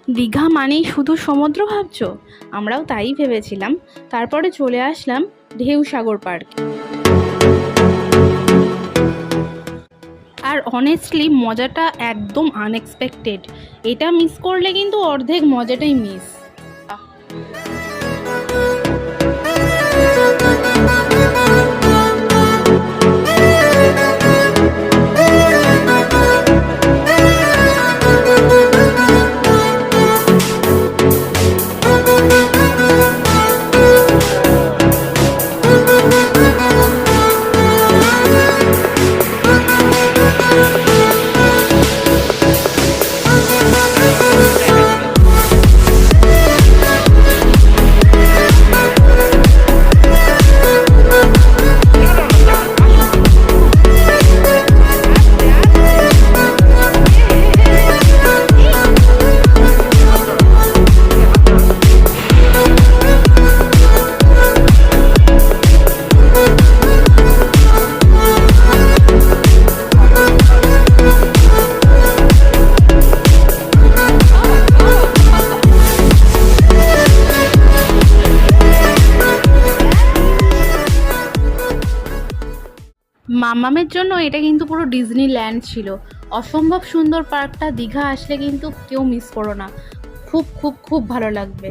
দীঘা মানেই শুধু সমুদ্র ভাবছো? আমরাও তাই ভেবেছিলাম। তারপরে চলে আসলাম ঢেউসাগর পার্কে। আর অনেস্টলি মজাটা একদম আনএক্সপেক্টেড। এটা মিস করলে কিন্তু অর্ধেক মজাটাই মিস। মামামের জন্য এটা কিন্তু পুরো ডিজনি ল্যান্ড ছিল। অসম্ভব সুন্দর পার্কটা, দীঘা আসলে কিন্তু কেউ মিস করো না। খুব খুব খুব ভালো লাগবে।